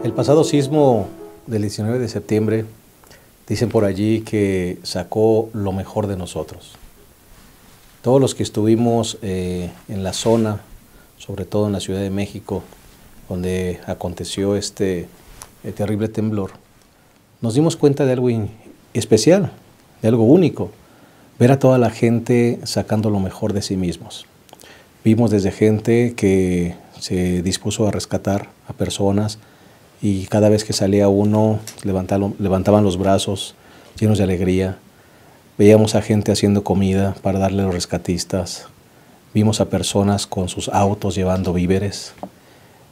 El pasado sismo del 19 de septiembre, dicen por allí que sacó lo mejor de nosotros. Todos los que estuvimos en la zona, sobre todo en la Ciudad de México, donde aconteció este terrible temblor, nos dimos cuenta de algo especial, de algo único, ver a toda la gente sacando lo mejor de sí mismos. Vimos desde gente que se dispuso a rescatar a personas y cada vez que salía uno levantaban los brazos llenos de alegría. Veíamos a gente haciendo comida para darle a los rescatistas. Vimos a personas con sus autos llevando víveres.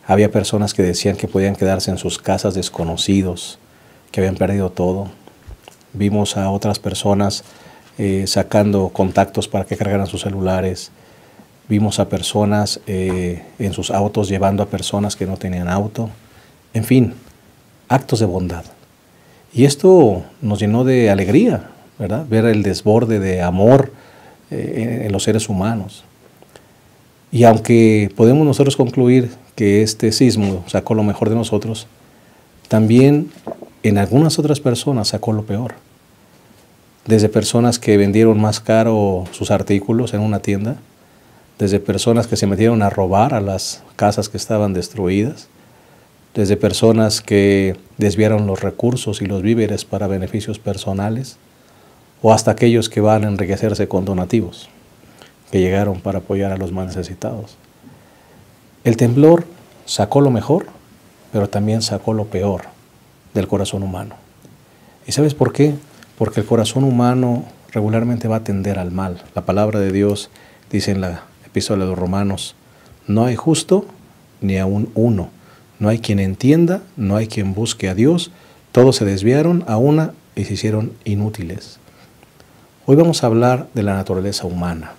Había personas que decían que podían quedarse en sus casas desconocidos, que habían perdido todo. Vimos a otras personas sacando contactos para que cargaran sus celulares. Vimos a personas en sus autos llevando a personas que no tenían auto. En fin, actos de bondad. Y esto nos llenó de alegría, ¿verdad? Ver el desborde de amor en los seres humanos. Y aunque podemos nosotros concluir que este sismo sacó lo mejor de nosotros, también en algunas otras personas sacó lo peor. Desde personas que vendieron más caro sus artículos en una tienda, desde personas que se metieron a robar a las casas que estaban destruidas, desde personas que desviaron los recursos y los víveres para beneficios personales, o hasta aquellos que van a enriquecerse con donativos, que llegaron para apoyar a los más necesitados. El temblor sacó lo mejor, pero también sacó lo peor del corazón humano. ¿Y sabes por qué? Porque el corazón humano regularmente va a tender al mal. La palabra de Dios dice en la Epístola de los Romanos: no hay justo ni aun uno. No hay quien entienda, no hay quien busque a Dios. Todos se desviaron a una y se hicieron inútiles. Hoy vamos a hablar de la naturaleza humana.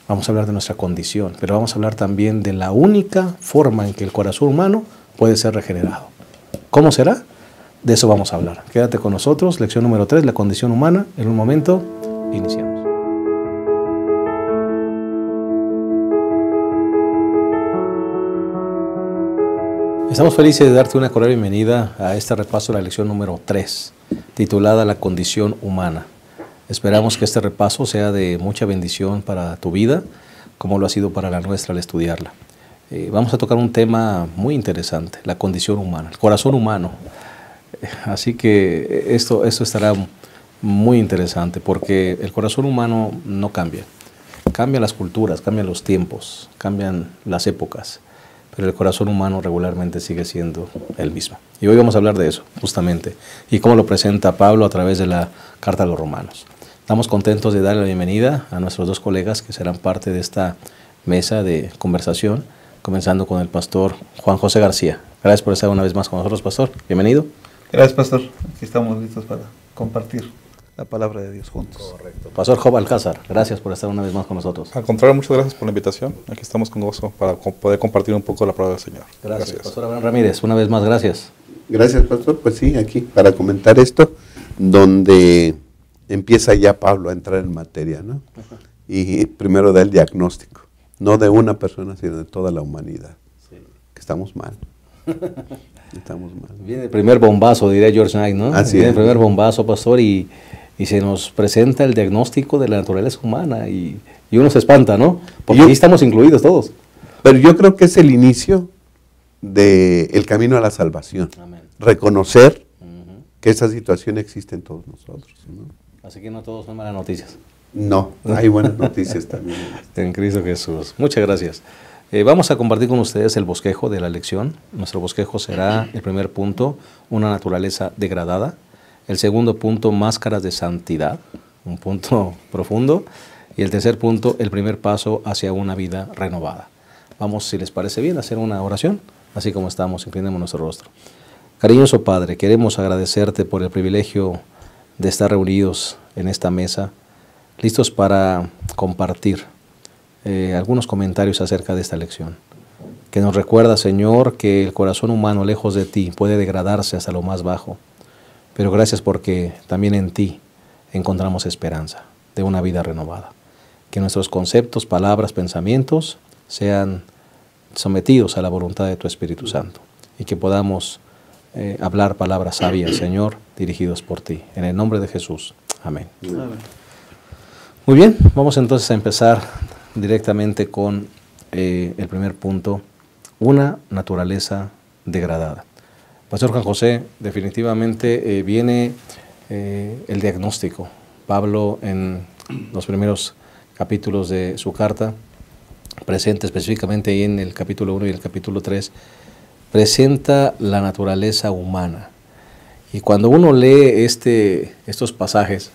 Vamos a hablar de nuestra condición, pero vamos a hablar también de la única forma en que el corazón humano puede ser regenerado. ¿Cómo será? De eso vamos a hablar. Quédate con nosotros. Lección número 3, la condición humana. En un momento, iniciamos. Estamos felices de darte una cordial bienvenida a este repaso de la lección número 3, titulada La condición humana. Esperamos que este repaso sea de mucha bendición para tu vida, como lo ha sido para la nuestra al estudiarla. Vamos a tocar un tema muy interesante, la condición humana, el corazón humano. Así que esto estará muy interesante, porque el corazón humano no cambia. Cambian las culturas, cambian los tiempos, cambian las épocas, pero el corazón humano regularmente sigue siendo el mismo. Y hoy vamos a hablar de eso, justamente, y cómo lo presenta Pablo a través de la carta a los Romanos. Estamos contentos de darle la bienvenida a nuestros dos colegas que serán parte de esta mesa de conversación, comenzando con el pastor Juan José García. Gracias por estar una vez más con nosotros, pastor. Bienvenido. Gracias, pastor. Aquí estamos listos para compartir la palabra de Dios juntos. Correcto. Pastor Job Alcázar, gracias por estar una vez más con nosotros. Al contrario, muchas gracias por la invitación. Aquí estamos con gozo para poder compartir un poco la palabra del Señor. Gracias. Pastor Abraham Ramírez, una vez más, gracias. Gracias, pastor. Pues sí, aquí para comentar esto, donde empieza ya Pablo a entrar en materia, ¿no? Y primero da el diagnóstico, no de una persona, sino de toda la humanidad. Sí. Que estamos mal. Estamos mal. Viene el primer bombazo, diría George Knight, ¿no? Así Viene es. el primer bombazo, pastor, y se nos presenta el diagnóstico de la naturaleza humana y uno se espanta, ¿no? Porque ahí estamos incluidos todos. Pero yo creo que es el inicio del camino a la salvación. Amén. Reconocer que esa situación existe en todos nosotros, ¿no? Así que no todos son malas noticias. No, hay buenas noticias también. En Cristo Jesús. Muchas gracias. Vamos a compartir con ustedes el bosquejo de la lección. Nuestro bosquejo será, el primer punto, una naturaleza degradada. El segundo punto, máscaras de santidad, un punto profundo. Y el tercer punto, el primer paso hacia una vida renovada. Vamos, si les parece bien, a hacer una oración, así como estamos, inclinemos nuestro rostro. Cariñoso Padre, queremos agradecerte por el privilegio de estar reunidos en esta mesa, listos para compartir algunos comentarios acerca de esta lección, que nos recuerda, Señor, que el corazón humano lejos de ti puede degradarse hasta lo más bajo, pero gracias porque también en ti encontramos esperanza de una vida renovada. Que nuestros conceptos, palabras, pensamientos sean sometidos a la voluntad de tu Espíritu Santo y que podamos hablar palabras sabias, Señor, dirigidos por ti. En el nombre de Jesús. Amén. Amén. Muy bien, vamos entonces a empezar directamente con el primer punto, una naturaleza degradada. Pastor Juan José, definitivamente viene el diagnóstico. Pablo, en los primeros capítulos de su carta, presenta específicamente ahí en el capítulo 1 y el capítulo 3, presenta la naturaleza humana. Y cuando uno lee estos pasajes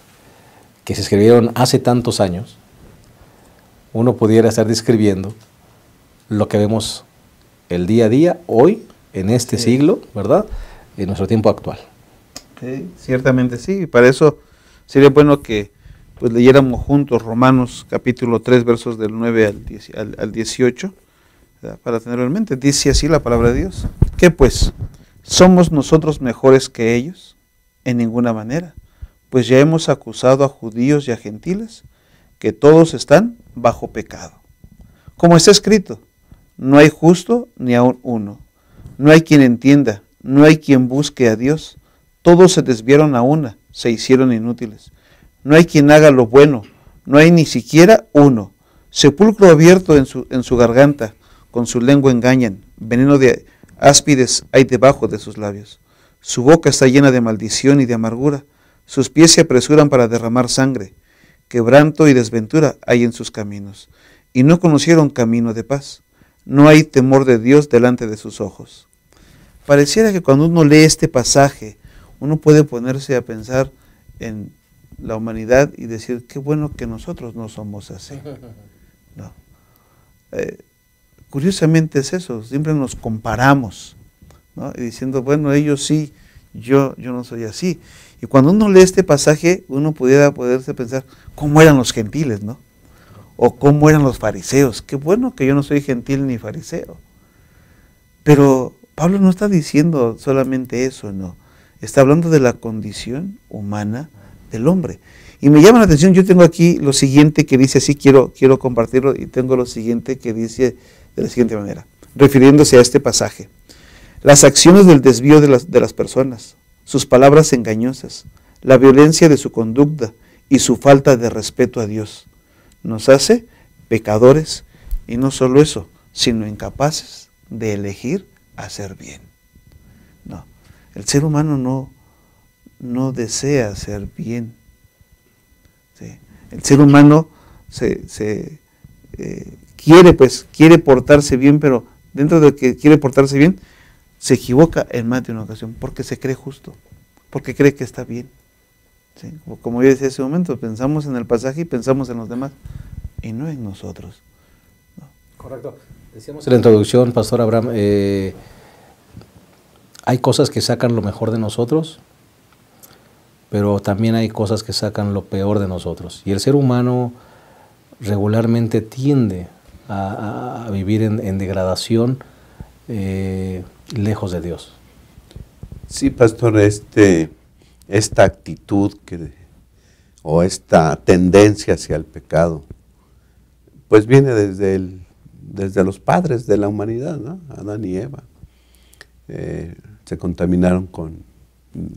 que se escribieron hace tantos años, uno pudiera estar describiendo lo que vemos el día a día, hoy, en este siglo, ¿verdad?, en nuestro tiempo actual. Sí, ciertamente sí. Para eso sería bueno que pues leyéramos juntos Romanos capítulo 3, versos del 9 al 18, ¿verdad?, para tenerlo en mente. Dice así la palabra de Dios. ¿Qué pues? ¿Somos nosotros mejores que ellos? En ninguna manera. Pues ya hemos acusado a judíos y a gentiles, que todos están bajo pecado. Como está escrito, no hay justo ni aun uno. No hay quien entienda, no hay quien busque a Dios. Todos se desviaron a una, se hicieron inútiles. No hay quien haga lo bueno, no hay ni siquiera uno. Sepulcro abierto en su garganta, con su lengua engañan. Veneno de áspides hay debajo de sus labios. Su boca está llena de maldición y de amargura. Sus pies se apresuran para derramar sangre. Quebranto y desventura hay en sus caminos. Y no conocieron camino de paz. No hay temor de Dios delante de sus ojos. Pareciera que cuando uno lee este pasaje, uno puede ponerse a pensar en la humanidad y decir, qué bueno que nosotros no somos así. No. Curiosamente es eso, siempre nos comparamos, ¿no?, y diciendo, bueno, ellos sí, yo no soy así. Y cuando uno lee este pasaje, uno pudiera poderse pensar, ¿cómo eran los gentiles, no? O cómo eran los fariseos. Qué bueno que yo no soy gentil ni fariseo. Pero Pablo no está diciendo solamente eso, no. Está hablando de la condición humana del hombre. Y me llama la atención, yo tengo aquí lo siguiente que dice así, quiero compartirlo, y tengo lo siguiente que dice de la siguiente manera, refiriéndose a este pasaje. Las acciones del desvío de las personas, sus palabras engañosas, la violencia de su conducta y su falta de respeto a Dios, nos hace pecadores, y no solo eso, sino incapaces de elegir hacer bien. No, el ser humano no desea hacer bien. ¿Sí? El ser humano quiere portarse bien, pero dentro de que quiere portarse bien, se equivoca en más de una ocasión, porque se cree justo, porque cree que está bien. ¿Sí? Como yo decía hace un momento, pensamos en el pasaje y pensamos en los demás, y no en nosotros. ¿No? Correcto. Decíamos en la introducción, Pastor Abraham, hay cosas que sacan lo mejor de nosotros, pero también hay cosas que sacan lo peor de nosotros. Y el ser humano regularmente tiende a vivir en degradación, lejos de Dios. Sí, pastor, esta actitud o esta tendencia hacia el pecado, pues viene desde los padres de la humanidad, ¿no? Adán y Eva. Se contaminaron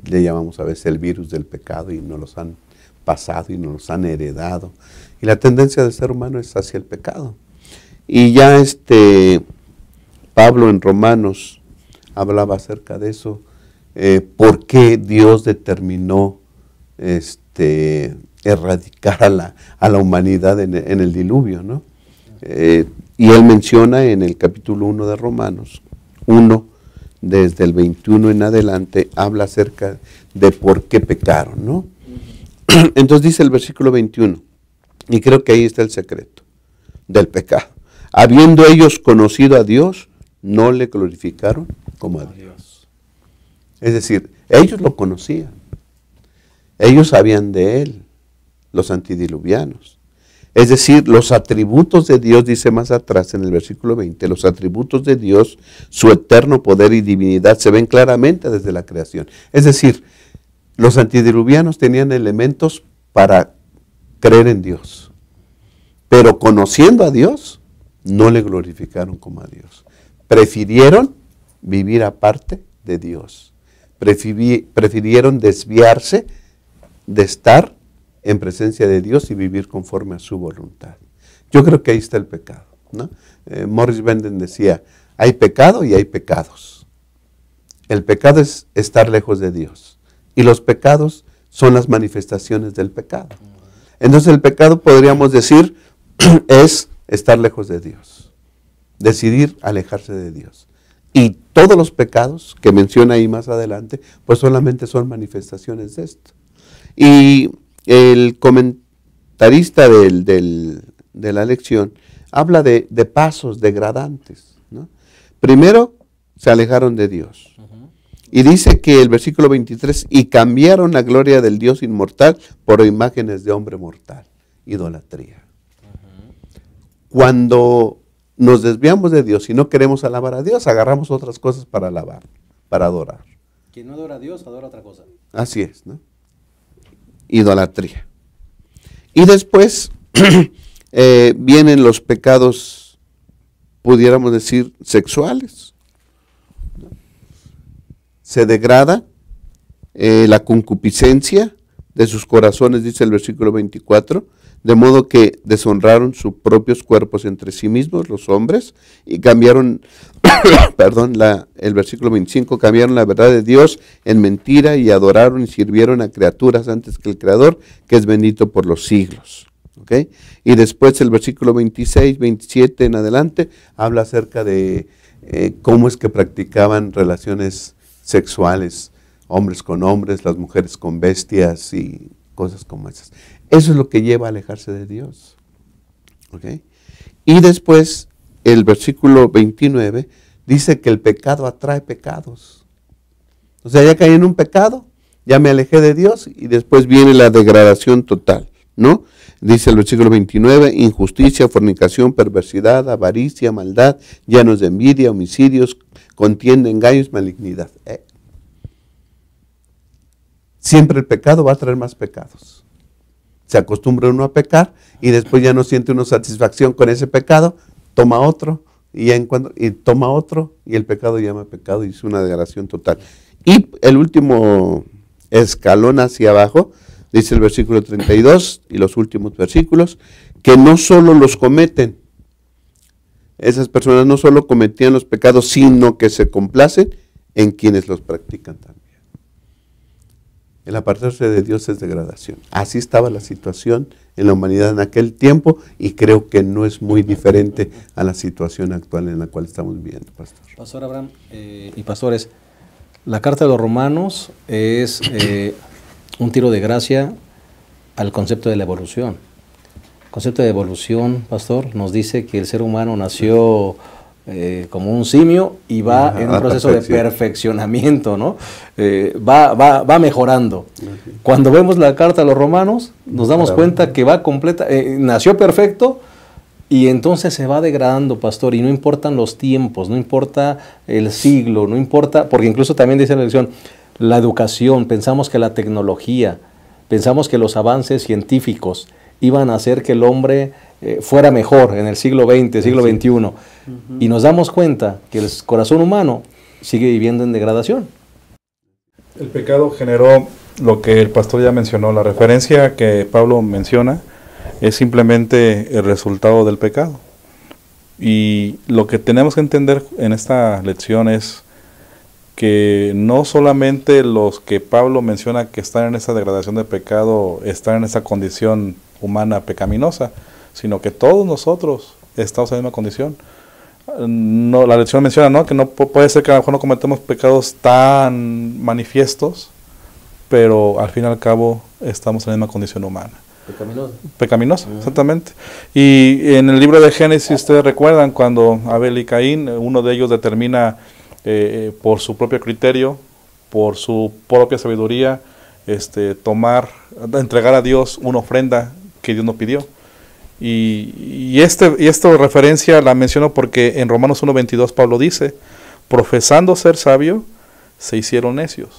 le llamamos a veces el virus del pecado, y nos los han pasado y nos los han heredado. Y la tendencia del ser humano es hacia el pecado. Y ya Pablo en Romanos hablaba acerca de eso, por qué Dios determinó erradicar a la humanidad en el diluvio, ¿no? Y él menciona en el capítulo 1 de Romanos 1, desde el 21 en adelante, habla acerca de por qué pecaron, ¿no? Entonces dice el versículo 21, y creo que ahí está el secreto del pecado. Habiendo ellos conocido a Dios, no le glorificaron como a Dios. Es decir, ellos lo conocían. Ellos sabían de Él, los antidiluvianos. Es decir, los atributos de Dios, dice más atrás en el versículo 20, los atributos de Dios, su eterno poder y divinidad se ven claramente desde la creación. Es decir, los antidiluvianos tenían elementos para creer en Dios, pero conociendo a Dios, no le glorificaron como a Dios. Prefirieron vivir aparte de Dios. prefirieron desviarse de estar en presencia de Dios y vivir conforme a su voluntad. Yo creo que ahí está el pecado, ¿no? Morris Benden decía, hay pecado y hay pecados. El pecado es estar lejos de Dios y los pecados son las manifestaciones del pecado. Entonces el pecado, podríamos decir, es estar lejos de Dios, decidir alejarse de Dios. Y todos los pecados que menciona ahí más adelante, pues solamente son manifestaciones de esto. Y el comentarista de la lección habla de pasos degradantes, ¿no? Primero, se alejaron de Dios. Y dice que el versículo 23, y cambiaron la gloria del Dios inmortal por imágenes de hombre mortal, idolatría. Cuando nos desviamos de Dios y no queremos alabar a Dios, agarramos otras cosas para alabar, para adorar. Quien no adora a Dios, adora otra cosa. Así es, ¿no? Idolatría. Y después vienen los pecados, pudiéramos decir, sexuales. Se degrada la concupiscencia de sus corazones, dice el versículo 24, de modo que deshonraron sus propios cuerpos entre sí mismos, los hombres, y cambiaron, perdón, el versículo 25, cambiaron la verdad de Dios en mentira y adoraron y sirvieron a criaturas antes que el Creador, que es bendito por los siglos. ¿Okay? Y después el versículo 26, 27 en adelante, habla acerca de cómo es que practicaban relaciones sexuales, hombres con hombres, las mujeres con bestias y cosas como esas. Eso es lo que lleva a alejarse de Dios. ¿Okay? Y después, el versículo 29 dice que el pecado atrae pecados. O sea, ya caí en un pecado, ya me alejé de Dios y después viene la degradación total, ¿no? Dice el versículo 29, injusticia, fornicación, perversidad, avaricia, maldad, llenos de envidia, homicidios, contienda, engaños, malignidad. Siempre el pecado va a traer más pecados. Se acostumbra uno a pecar y después ya no siente uno satisfacción con ese pecado, toma otro y toma otro y el pecado llama pecado y es una degradación total. Y el último escalón hacia abajo, dice el versículo 32 y los últimos versículos, que no solo los cometen, esas personas no solo cometían los pecados, sino que se complacen en quienes los practican también. El apartarse de Dios es degradación. Así estaba la situación en la humanidad en aquel tiempo y creo que no es muy diferente a la situación actual en la cual estamos viviendo, pastor. Pastor Abraham y pastores, la carta de los Romanos es un tiro de gracia al concepto de la evolución. El concepto de evolución, pastor, nos dice que el ser humano nació como un simio y va en un proceso de perfeccionamiento, ¿no? Va mejorando. Cuando vemos la carta a los Romanos, nos damos cuenta que va completa, nació perfecto y entonces se va degradando, pastor, y no importan los tiempos, no importa el siglo, no importa, porque incluso también dice la lección, la educación, pensamos que la tecnología, pensamos que los avances científicos iban a hacer que el hombre fuera mejor en el siglo XX, siglo XXI. Y nos damos cuenta que el corazón humano sigue viviendo en degradación. El pecado generó lo que el pastor ya mencionó. La referencia que Pablo menciona es simplemente el resultado del pecado. Y lo que tenemos que entender en esta lección es que no solamente los que Pablo menciona que están en esa degradación de pecado están en esa condición humana pecaminosa, sino que todos nosotros estamos en la misma condición. No, la lección menciona, ¿no?, que no puede ser que a lo mejor no cometemos pecados tan manifiestos, pero al fin y al cabo estamos en la misma condición humana. Pecaminosa, exactamente. Y en el libro de Génesis, ustedes recuerdan cuando Abel y Caín, uno de ellos determina por su propio criterio, por su propia sabiduría, entregar a Dios una ofrenda que Dios no pidió. Y esta referencia la menciono porque en Romanos 1:22 Pablo dice, profesando ser sabio, se hicieron necios.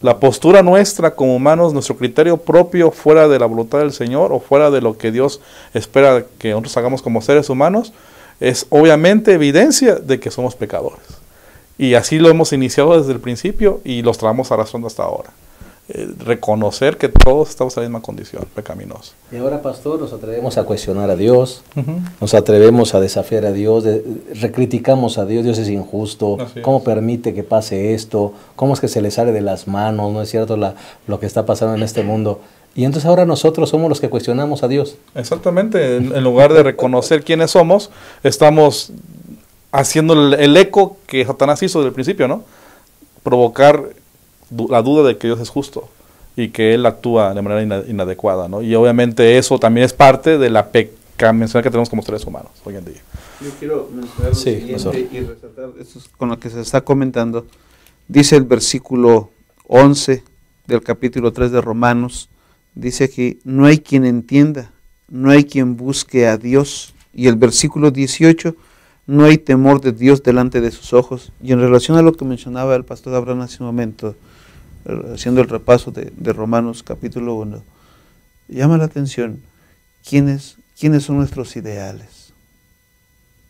La postura nuestra como humanos, nuestro criterio propio fuera de la voluntad del Señor o fuera de lo que Dios espera que nosotros hagamos como seres humanos, es obviamente evidencia de que somos pecadores. Y así lo hemos iniciado desde el principio y lo estamos arrastrando hasta ahora. Reconocer que todos estamos en la misma condición pecaminosa. Y ahora, pastor, nos atrevemos a cuestionar a Dios, nos atrevemos a desafiar a Dios, recriticamos a Dios, Dios es injusto, ¿cómo permite que pase esto? ¿Cómo es que se le sale de las manos? ¿No es cierto lo que está pasando en este mundo? Y entonces ahora nosotros somos los que cuestionamos a Dios. Exactamente, en lugar de reconocer quiénes somos, estamos haciendo el eco que Satanás hizo desde el principio, ¿no? Provocar la duda de que Dios es justo y que Él actúa de manera inadecuada, ¿no? Y obviamente eso también es parte de la pecaminosidad que tenemos como seres humanos hoy en día. Yo quiero mencionar lo siguiente y resaltar esto con lo que se está comentando. Dice el versículo 11 del capítulo 3 de Romanos, dice aquí, no hay quien entienda, no hay quien busque a Dios. Y el versículo 18, no hay temor de Dios delante de sus ojos. Y en relación a lo que mencionaba el pastor Abraham hace un momento, haciendo el repaso de Romanos capítulo 1, llama la atención quiénes son nuestros ideales.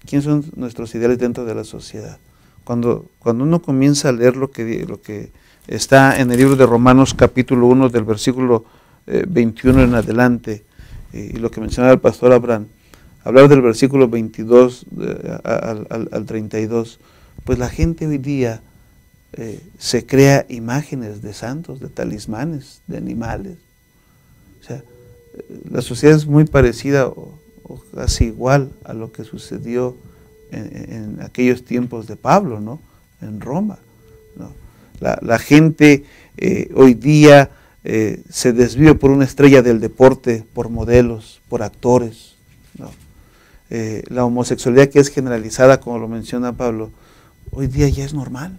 ¿Quiénes son nuestros ideales dentro de la sociedad? Cuando uno comienza a leer lo que está en el libro de Romanos capítulo 1 del versículo 21 en adelante, y lo que mencionaba el pastor Abraham, hablar del versículo 22 al 32, pues la gente hoy día se crea imágenes de santos, de talismanes, de animales. O sea, la sociedad es muy parecida o casi igual a lo que sucedió en aquellos tiempos de Pablo, ¿no? En Roma, ¿no? La gente hoy día se desvive por una estrella del deporte, por modelos, por actores, ¿no? La homosexualidad, que es generalizada, como lo menciona Pablo, hoy día ya es normal.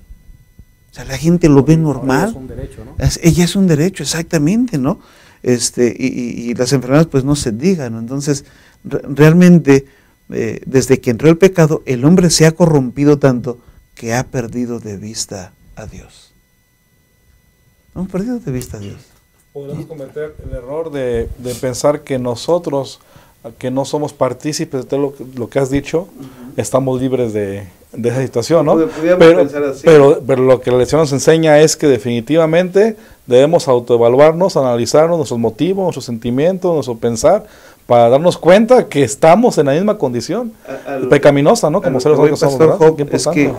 O sea, la gente lo ve normal. Es un derecho, ¿no? Ella es un derecho, exactamente, ¿no? Y las enfermedades, pues no se digan, ¿no? Entonces, realmente, desde que entró el pecado, el hombre se ha corrompido tanto que ha perdido de vista a Dios. Hemos perdido de vista a Dios. Podemos cometer el error de pensar que nosotros, que no somos partícipes de todo lo que has dicho, estamos libres de esa situación, ¿no? Pero lo que la lección nos enseña es que definitivamente debemos autoevaluarnos, analizarnos nuestros motivos, nuestros sentimientos, nuestro pensar, para darnos cuenta que estamos en la misma condición pecaminosa, ¿no? Como seres humanos que somos, ¿verdad? Es que,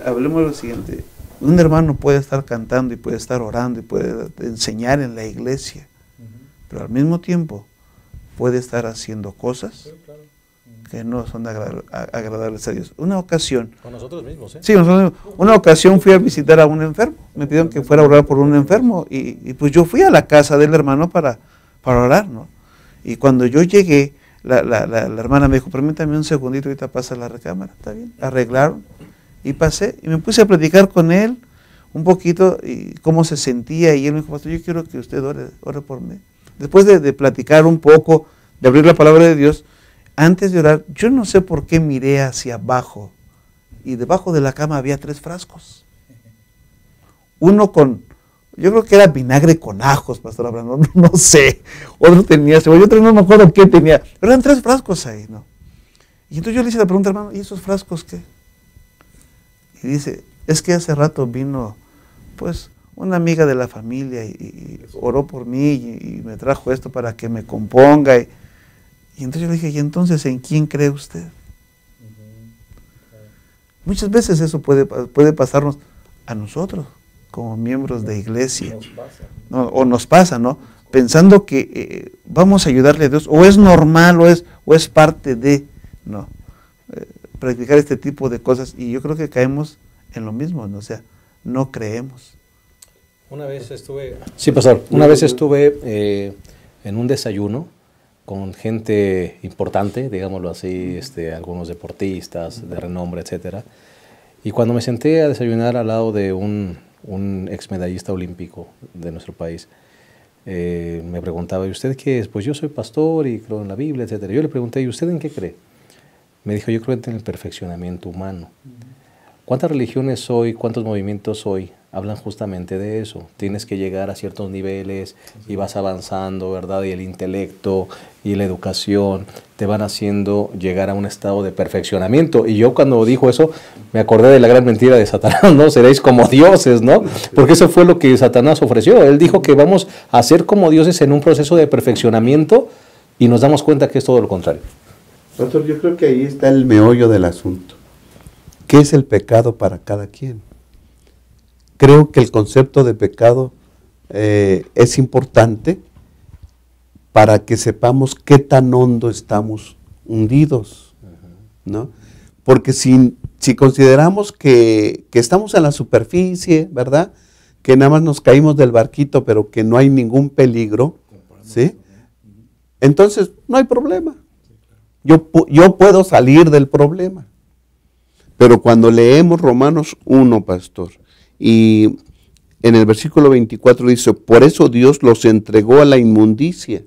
hablemos de lo siguiente, un hermano puede estar cantando y puede estar orando y puede enseñar en la iglesia, pero al mismo tiempo puede estar haciendo cosas que no son agradables a Dios. Una ocasión, con nosotros mismos, ¿eh? Sí, una ocasión fui a visitar a un enfermo, me pidieron que fuera a orar por un enfermo y pues yo fui a la casa del hermano para orar, ¿no? Y cuando yo llegué, la hermana me dijo, permítame un segundito, ahorita pasa la recámara, está bien, arreglaron, y pasé, y me puse a platicar con él un poquito, y cómo se sentía, y él me dijo, pastor, yo quiero que usted ore por mí. Después de platicar un poco, de abrir la palabra de Dios, antes de orar, yo no sé por qué miré hacia abajo, y debajo de la cama había 3 frascos. Uno con, yo creo que era vinagre con ajos, pastor Abraham, no sé. Otro tenía cebolla, otro no me acuerdo qué tenía, pero eran 3 frascos ahí, ¿no? Y entonces yo le hice la pregunta, hermano, ¿y esos frascos qué? Y dice, es que hace rato vino, pues, una amiga de la familia y oró por mí y me trajo esto para que me componga. Y entonces yo le dije, ¿y entonces en quién cree usted? Muchas veces eso puede pasarnos a nosotros, como miembros de iglesia. ¿No? O nos pasa, ¿no? Pensando que vamos a ayudarle a Dios, o es normal, o es parte de, ¿no? Practicar este tipo de cosas, y yo creo que caemos en lo mismo, ¿no? O sea, no creemos. Una vez estuve... Sí, pastor. Una vez estuve en un desayuno con gente importante, digámoslo así, algunos deportistas de renombre, etcétera. Y cuando me senté a desayunar al lado de un exmedallista olímpico de nuestro país, me preguntaba, ¿y usted qué es? Pues yo soy pastor y creo en la Biblia, etcétera. Yo le pregunté, ¿y usted en qué cree? Me dijo, yo creo en el perfeccionamiento humano. ¿Cuántas religiones hoy, cuántos movimientos hoy hablan justamente de eso. Tienes que llegar a ciertos niveles y vas avanzando, ¿verdad? Y el intelecto y la educación te van haciendo llegar a un estado de perfeccionamiento. Y yo cuando dijo eso, me acordé de la gran mentira de Satanás, ¿no? Seréis como dioses, ¿no? Porque eso fue lo que Satanás ofreció. Él dijo que vamos a ser como dioses en un proceso de perfeccionamiento y nos damos cuenta que es todo lo contrario. Pastor, yo creo que ahí está el meollo del asunto. ¿Qué es el pecado para cada quien? Creo que el concepto de pecado es importante para que sepamos qué tan hondo estamos hundidos, ¿no? Porque si consideramos que estamos en la superficie, ¿verdad? Que nada más nos caímos del barquito, pero que no hay ningún peligro, ¿sí? Entonces no hay problema. Yo puedo salir del problema. Pero cuando leemos Romanos 1, pastor, y en el versículo 24 dice, por eso Dios los entregó a la inmundicia.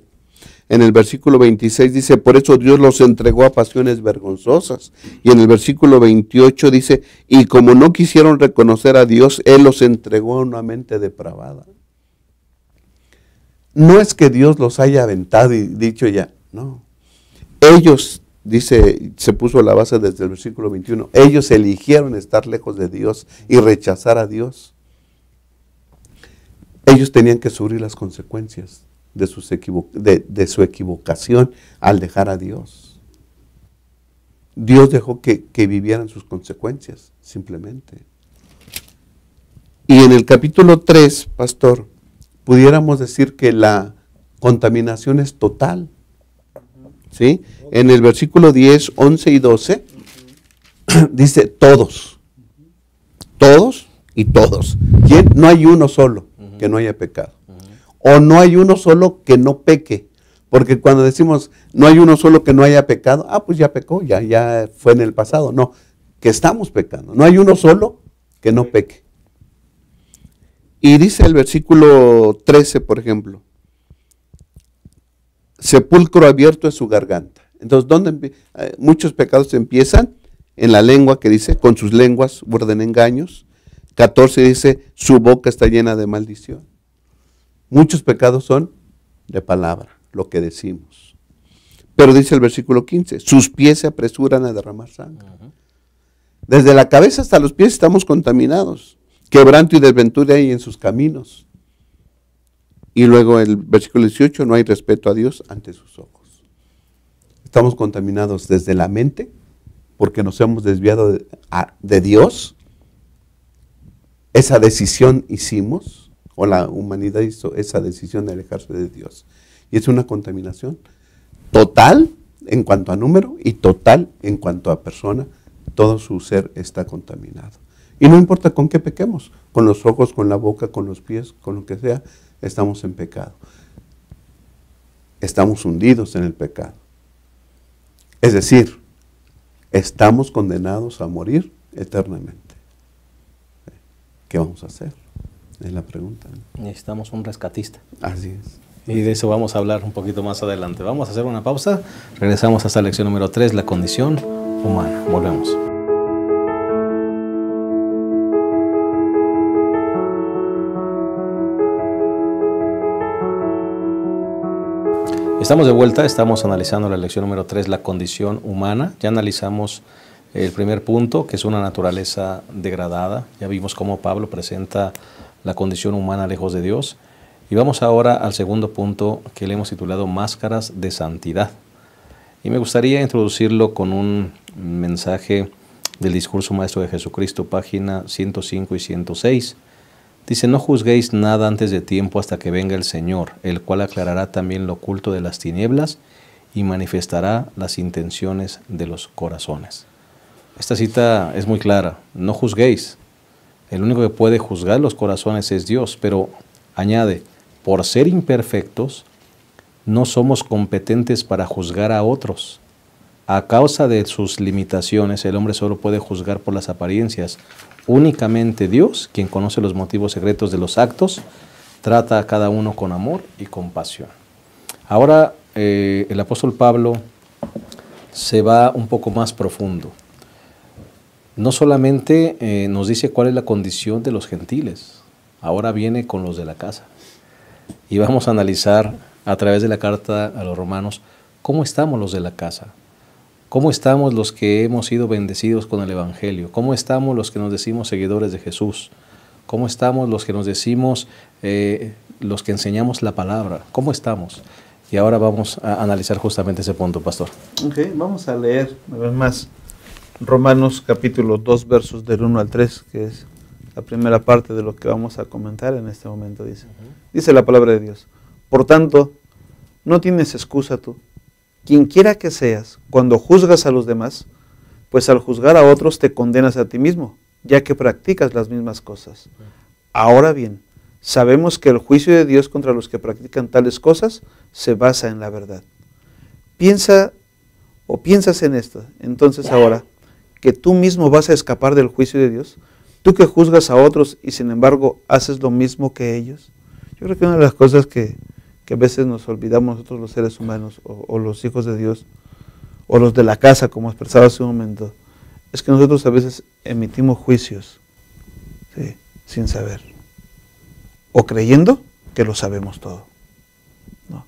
En el versículo 26 dice, por eso Dios los entregó a pasiones vergonzosas. Y en el versículo 28 dice, y como no quisieron reconocer a Dios, Él los entregó a una mente depravada. No es que Dios los haya aventado y dicho ya, no. Ellos, dice, se puso la base desde el versículo 21, ellos eligieron estar lejos de Dios y rechazar a Dios. Ellos tenían que sufrir las consecuencias de su equivocación al dejar a Dios. Dios dejó que vivieran sus consecuencias, simplemente. Y en el capítulo 3, pastor, pudiéramos decir que la contaminación es total. ¿Sí? En el versículo 10, 11 y 12, dice todos. Todos y todos. ¿Quién? No hay uno solo que no haya pecado. O no hay uno solo que no peque. Porque cuando decimos no hay uno solo que no haya pecado, pues ya pecó, ya fue en el pasado. No, que estamos pecando. No hay uno solo que no peque. Y dice el versículo 13, por ejemplo, sepulcro abierto es su garganta. Entonces, ¿dónde muchos pecados empiezan? En la lengua, que dice, con sus lenguas urden engaños. 14 dice, su boca está llena de maldición. Muchos pecados son de palabra, lo que decimos. Pero dice el versículo 15, sus pies se apresuran a derramar sangre. Desde la cabeza hasta los pies estamos contaminados. Quebranto y desventura hay en sus caminos. Y luego el versículo 18, no hay respeto a Dios ante sus ojos. Estamos contaminados desde la mente, porque nos hemos desviado de Dios. Esa decisión hicimos, o la humanidad hizo esa decisión de alejarse de Dios. Y es una contaminación total en cuanto a número y total en cuanto a persona. Todo su ser está contaminado. Y no importa con qué pequemos, con los ojos, con la boca, con los pies, con lo que sea, estamos en pecado. Estamos hundidos en el pecado. Es decir, estamos condenados a morir eternamente. ¿Qué vamos a hacer? Es la pregunta, ¿no? Necesitamos un rescatista. Así es. Y de eso vamos a hablar un poquito más adelante. Vamos a hacer una pausa. Regresamos a esta lección número 3, la condición humana. Volvemos. Estamos de vuelta, estamos analizando la lección número 3, la condición humana. Ya analizamos el primer punto, que es una naturaleza degradada. Ya vimos cómo Pablo presenta la condición humana lejos de Dios. Y vamos ahora al segundo punto, que le hemos titulado Máscaras de Santidad. Y me gustaría introducirlo con un mensaje del discurso maestro de Jesucristo, página 105 y 106. Dice, no juzguéis nada antes de tiempo hasta que venga el Señor, el cual aclarará también lo oculto de las tinieblas y manifestará las intenciones de los corazones. Esta cita es muy clara, no juzguéis. El único que puede juzgar los corazones es Dios, pero añade, por ser imperfectos, no somos competentes para juzgar a otros. A causa de sus limitaciones, el hombre solo puede juzgar por las apariencias. Únicamente Dios, quien conoce los motivos secretos de los actos, trata a cada uno con amor y compasión. Ahora el apóstol Pablo se va un poco más profundo. no solamente nos dice cuál es la condición de los gentiles, ahora viene con los de la casa. Y vamos a analizar a través de la carta a los romanos cómo estamos los de la casa, cómo estamos los que hemos sido bendecidos con el Evangelio, cómo estamos los que nos decimos seguidores de Jesús, cómo estamos los que nos decimos, los que enseñamos la palabra, cómo estamos. Y ahora vamos a analizar justamente ese punto, pastor. Ok, vamos a leer una vez más Romanos capítulo 2, versos del 1 al 3, que es la primera parte de lo que vamos a comentar en este momento, dice. Dice la palabra de Dios: por tanto, no tienes excusa tú, quien quiera que seas, cuando juzgas a los demás, pues al juzgar a otros te condenas a ti mismo, ya que practicas las mismas cosas. Ahora bien, sabemos que el juicio de Dios contra los que practican tales cosas se basa en la verdad. Piensas en esto, entonces ahora, que tú mismo vas a escapar del juicio de Dios, tú que juzgas a otros y sin embargo haces lo mismo que ellos. Yo creo que una de las cosas que a veces nos olvidamos nosotros los seres humanos o los hijos de Dios o los de la casa, como expresaba hace un momento, es que nosotros a veces emitimos juicios, ¿sí?, sin saber, o creyendo que lo sabemos todo, ¿no?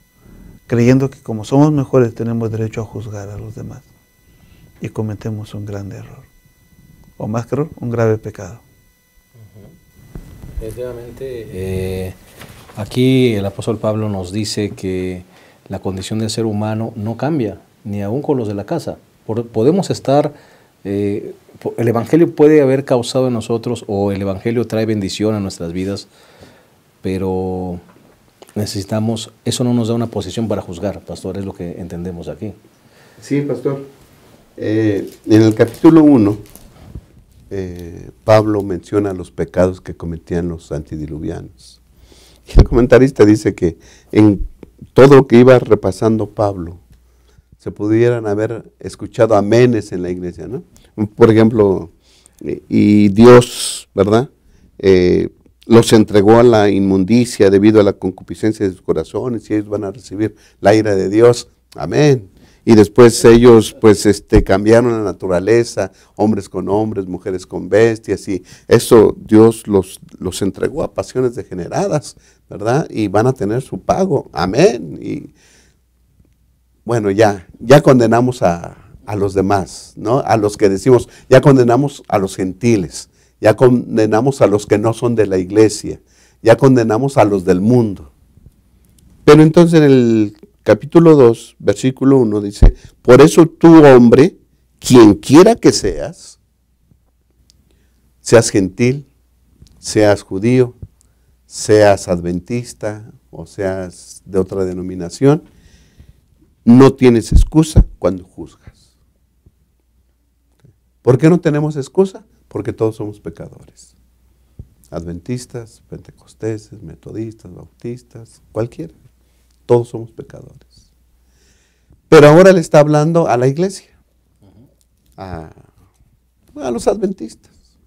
Creyendo que como somos mejores tenemos derecho a juzgar a los demás y cometemos un grande error, o más que error, un grave pecado. Efectivamente, aquí el apóstol Pablo nos dice que la condición del ser humano no cambia, ni aún con los de la casa. Podemos estar, el Evangelio puede haber causado en nosotros, o el Evangelio trae bendición a nuestras vidas, pero necesitamos, eso no nos da una posición para juzgar, pastor, es lo que entendemos aquí. Sí, pastor. En el capítulo 1, Pablo menciona los pecados que cometían los antidiluvianos. Y el comentarista dice que en todo lo que iba repasando Pablo, se pudieran haber escuchado amenes en la iglesia, ¿no? Por ejemplo, y Dios, ¿verdad?, los entregó a la inmundicia debido a la concupiscencia de sus corazones, y ellos van a recibir la ira de Dios. Amén. Y después ellos pues cambiaron la naturaleza, hombres con hombres, mujeres con bestias, y eso Dios los entregó a pasiones degeneradas, ¿verdad? Y van a tener su pago. Amén. Y bueno, ya condenamos a los demás, ¿no? A los que decimos, ya condenamos a los gentiles, ya condenamos a los que no son de la iglesia, ya condenamos a los del mundo. Pero entonces en el capítulo 2, versículo 1 dice: por eso tú, hombre, quien quiera que seas gentil, seas judío, seas adventista o seas de otra denominación, no tienes excusa cuando juzgas. ¿Por qué no tenemos excusa? Porque todos somos pecadores. Adventistas, pentecosteses, metodistas, bautistas, cualquiera. Todos somos pecadores. Pero ahora le está hablando a la iglesia, a los adventistas.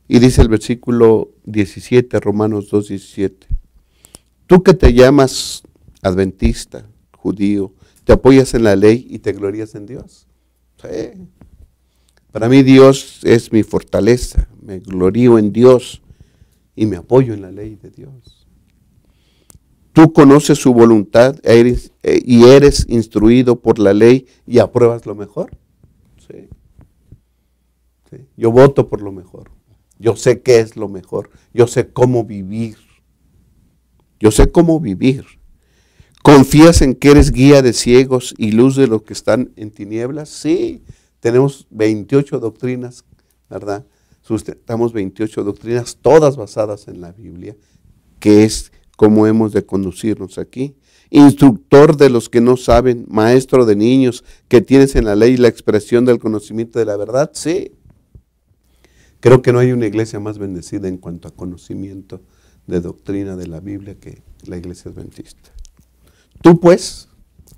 Y dice el versículo 17, Romanos 2:17. Tú que te llamas adventista, judío, te apoyas en la ley y te glorías en Dios. Sí. Para mí Dios es mi fortaleza, me glorío en Dios y me apoyo en la ley de Dios. Tú conoces su voluntad y eres instruido por la ley y apruebas lo mejor. Sí. Sí. Yo voto por lo mejor. Yo sé qué es lo mejor. Yo sé cómo vivir. Yo sé cómo vivir. ¿Confías en que eres guía de ciegos y luz de los que están en tinieblas? Sí, tenemos 28 doctrinas, ¿verdad? Sustentamos 28 doctrinas, todas basadas en la Biblia, que es cómo hemos de conducirnos aquí. Instructor de los que no saben, maestro de niños, que tienes en la ley la expresión del conocimiento de la verdad. Sí, creo que no hay una iglesia más bendecida en cuanto a conocimiento de doctrina de la Biblia que la iglesia adventista. Tú pues,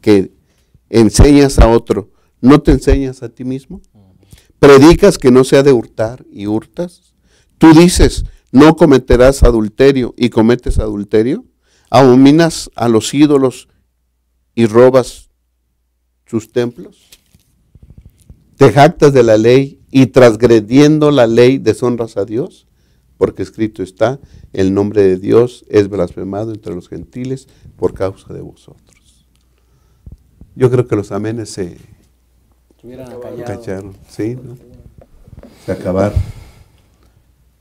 que enseñas a otro, ¿no te enseñas a ti mismo? ¿Predicas que no se ha de hurtar y hurtas? Tú dices, no cometerás adulterio y cometes adulterio. ¿Abominas a los ídolos y robas sus templos? te jactas de la ley y transgrediendo la ley deshonras a Dios, porque escrito está, el nombre de Dios es blasfemado entre los gentiles por causa de vosotros. Yo creo que los amenes se callaron, ¿sí? ¿No? Se acabaron.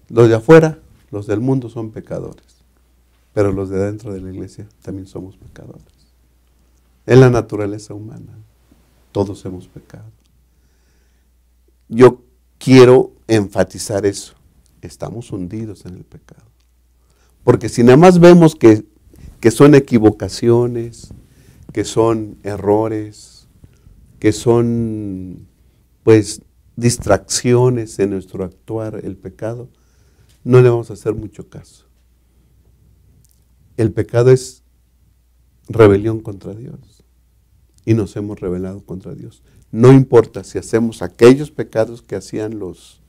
Los de afuera, los del mundo son pecadores, pero los de dentro de la iglesia también somos pecadores. Es la naturaleza humana, todos hemos pecado. Yo quiero enfatizar eso, estamos hundidos en el pecado. Porque si nada más vemos que son equivocaciones, que son errores, que son pues distracciones en nuestro actuar, el pecado, no le vamos a hacer mucho caso. El pecado es rebelión contra Dios y nos hemos rebelado contra Dios. No importa si hacemos aquellos pecados que hacían los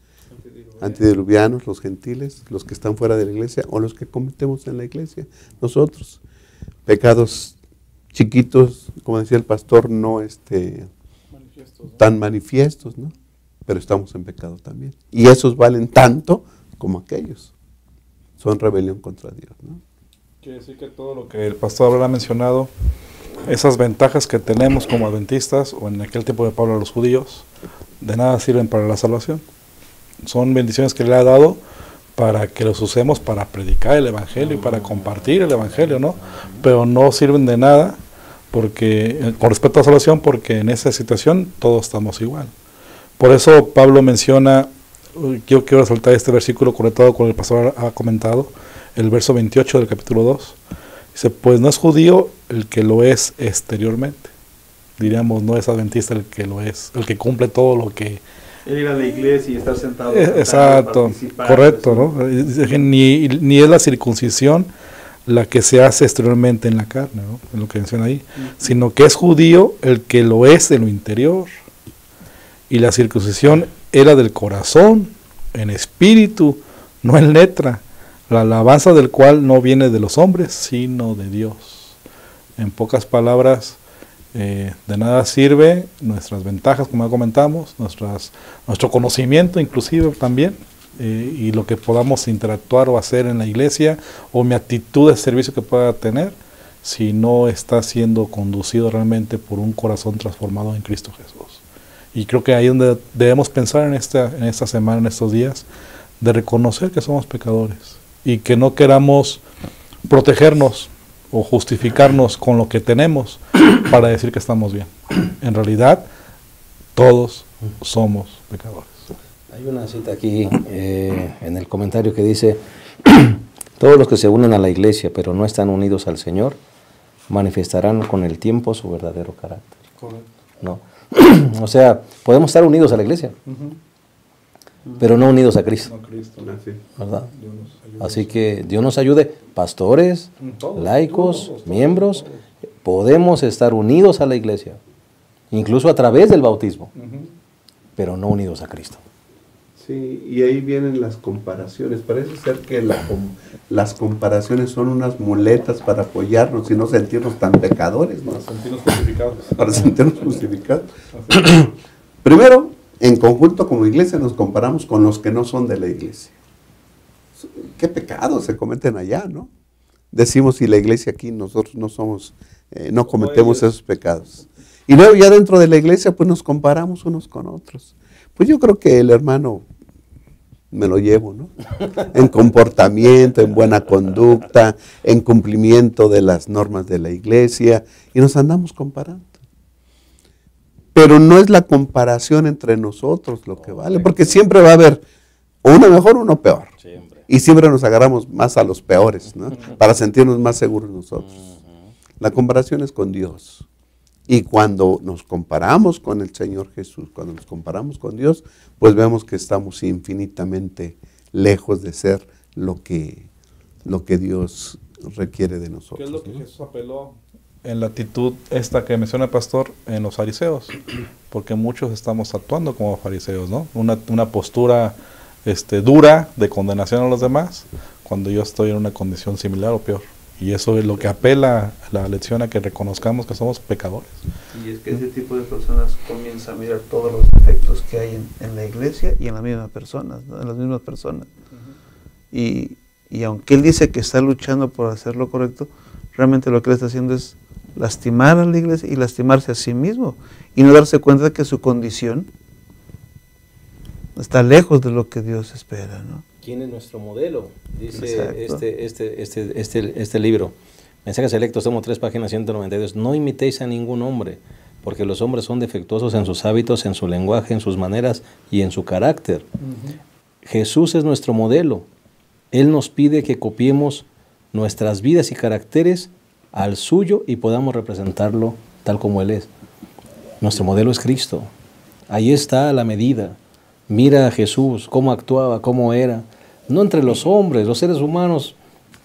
antediluvianos, los gentiles, los que están fuera de la iglesia o los que cometemos en la iglesia. Nosotros, pecados chiquitos, como decía el pastor, no tan manifiestos, ¿no? Pero estamos en pecado también. Y esos valen tanto como aquellos. Son rebelión contra Dios, ¿no? Quiere decir que todo lo que el pastor habrá mencionado, esas ventajas que tenemos como adventistas, o en aquel tiempo de Pablo a los judíos, de nada sirven para la salvación. Son bendiciones que le ha dado para que los usemos para predicar el evangelio y para compartir el evangelio, ¿no? Pero no sirven de nada porque, con respecto a la salvación, porque en esa situación todos estamos igual. Por eso Pablo menciona, yo quiero resaltar este versículo conectado con el pastor ha comentado, el verso 28 del capítulo 2. Dice, pues no es judío el que lo es exteriormente. Diríamos, no es adventista el que lo es, el que cumple todo lo que... Ir a la iglesia y estar sentado. Exacto, correcto, ¿no? Ni es la circuncisión la que se hace exteriormente en la carne, ¿no? En lo que menciona ahí, sino que es judío el que lo es en lo interior. Y la circuncisión era del corazón, en espíritu, no en letra, la alabanza del cual no viene de los hombres, sino de Dios. En pocas palabras, de nada sirve nuestras ventajas, como ya comentamos, nuestro conocimiento inclusive también, y lo que podamos interactuar o hacer en la iglesia, o mi actitud de servicio que pueda tener, si no está siendo conducido realmente por un corazón transformado en Cristo Jesús. Y creo que ahí es donde debemos pensar en esta semana, en estos días, de reconocer que somos pecadores y que no queramos protegernos o justificarnos con lo que tenemos para decir que estamos bien. En realidad, todos somos pecadores. Hay una cita aquí en el comentario que dice, todos los que se unen a la iglesia pero no están unidos al Señor, manifestarán con el tiempo su verdadero carácter. Correcto. ¿No? O sea, podemos estar unidos a la iglesia, pero no unidos a Cristo. No, Cristo. ¿Verdad? Así que Dios nos ayude, pastores, laicos, miembros, podemos estar unidos a la iglesia, incluso a través del bautismo, pero no unidos a Cristo. Sí, y ahí vienen las comparaciones. Parece ser que las comparaciones son unas muletas para apoyarnos y no sentirnos tan pecadores, ¿no? Para sentirnos justificados. Para sentirnos justificados. Primero, en conjunto como iglesia nos comparamos con los que no son de la iglesia. ¿Qué pecados se cometen allá, no? Decimos, si la iglesia aquí, nosotros no somos, no cometemos esos pecados. Y luego ya dentro de la iglesia, pues nos comparamos unos con otros. Pues yo creo que el hermano me lo llevo, ¿no? En comportamiento, en buena conducta, en cumplimiento de las normas de la iglesia, y nos andamos comparando. Pero no es la comparación entre nosotros lo que vale, porque siempre va a haber uno mejor, uno peor. Y siempre nos agarramos más a los peores, ¿no? Para sentirnos más seguros nosotros. La comparación es con Dios. Y cuando nos comparamos con el Señor Jesús, cuando nos comparamos con Dios, pues vemos que estamos infinitamente lejos de ser lo que Dios requiere de nosotros. ¿Qué es lo que Jesús apeló en la actitud esta que menciona el pastor en los fariseos? Porque muchos estamos actuando como fariseos, ¿no? Una postura dura de condenación a los demás, cuando yo estoy en una condición similar o peor. Y eso es lo que apela a la lección a que reconozcamos que somos pecadores. Y es que ese tipo de personas comienza a mirar todos los defectos que hay en la iglesia y en las mismas personas, ¿no? En las mismas personas. Y aunque él dice que está luchando por hacer lo correcto, realmente lo que él está haciendo es lastimar a la iglesia y lastimarse a sí mismo y no darse cuenta de que su condición está lejos de lo que Dios espera, ¿no? ¿Quién es nuestro modelo? Dice Exacto. este libro, Mensajes Selectos, tomo 3, página 192. No imitéis a ningún hombre, porque los hombres son defectuosos en sus hábitos, en su lenguaje, en sus maneras y en su carácter. Jesús es nuestro modelo. Él nos pide que copiemos nuestras vidas y caracteres al suyo y podamos representarlo tal como Él es. Nuestro modelo es Cristo. Ahí está la medida. Mira a Jesús, cómo actuaba, cómo era. No entre los hombres, los seres humanos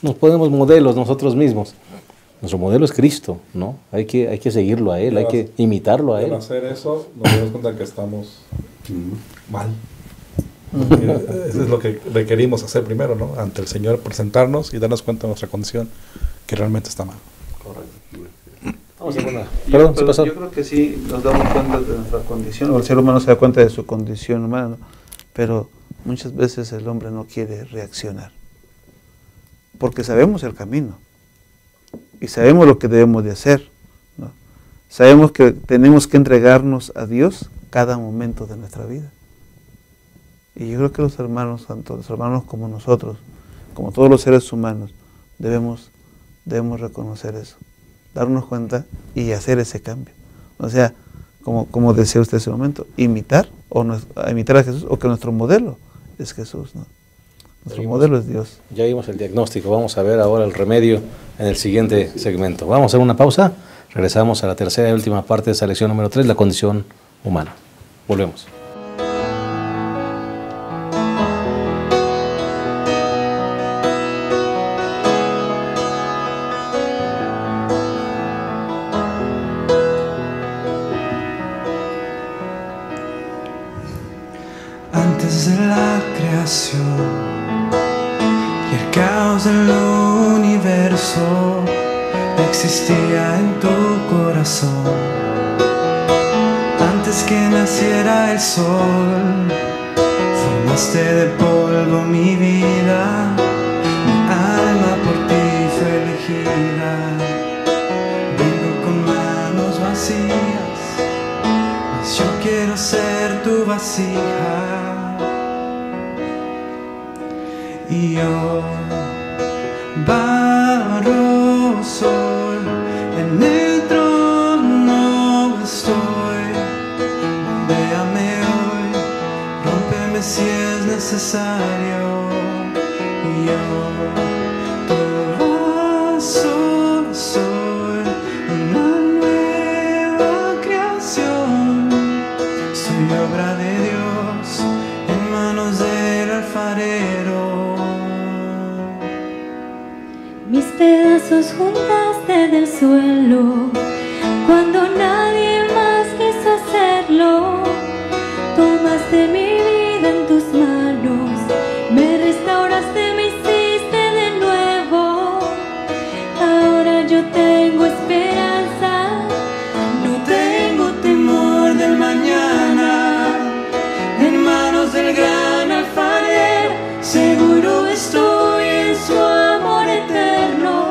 nos ponemos modelos nosotros mismos. Nuestro modelo es Cristo, ¿no? Hay que seguirlo a Él, hay que imitarlo a Él. Al hacer eso, nos damos cuenta que estamos mal. Eso es lo que requerimos hacer primero, ¿no? Ante el Señor, presentarnos y darnos cuenta de nuestra condición, que realmente está mal. Correcto. Vamos a poner. Perdón, ¿se pasó? Yo creo que sí nos damos cuenta de nuestra condición, o el ser humano se da cuenta de su condición humana, ¿no? Pero muchas veces el hombre no quiere reaccionar, porque sabemos el camino y sabemos lo que debemos de hacer, ¿no? Sabemos que tenemos que entregarnos a Dios cada momento de nuestra vida. Y yo creo que los hermanos, tanto los hermanos como nosotros, como todos los seres humanos, debemos reconocer eso, darnos cuenta y hacer ese cambio. O sea, como decía usted hace un momento, imitar a Jesús, o que nuestro modelo es Jesús, ¿no? Nuestro modelo es Dios. Ya vimos el diagnóstico, vamos a ver ahora el remedio en el siguiente segmento. Vamos a hacer una pausa, regresamos a la tercera y última parte de esa lección número 3, la condición humana. Volvemos. Antes de la creación y el caos del universo, existía en tu corazón. Antes que naciera el sol, formaste de polvo mi vida, mi alma por ti fue elegida. Vengo con manos vacías, mas yo quiero ser tu vasija. Y yo, barro soy, en el trono estoy. Véame hoy, rómpeme si es necesario. Y yo, tu vaso soy, una nueva creación. Soy obra de Dios en manos del alfarero. Mis pedazos juntaste del suelo cuando nadie más quiso hacerlo. Tomaste mi vida en tus manos, me restauraste, me hiciste de nuevo. Ahora yo tengo esperanza, no tengo temor del mañana. En manos del gran alfarero, seguro estoy en su amor eterno.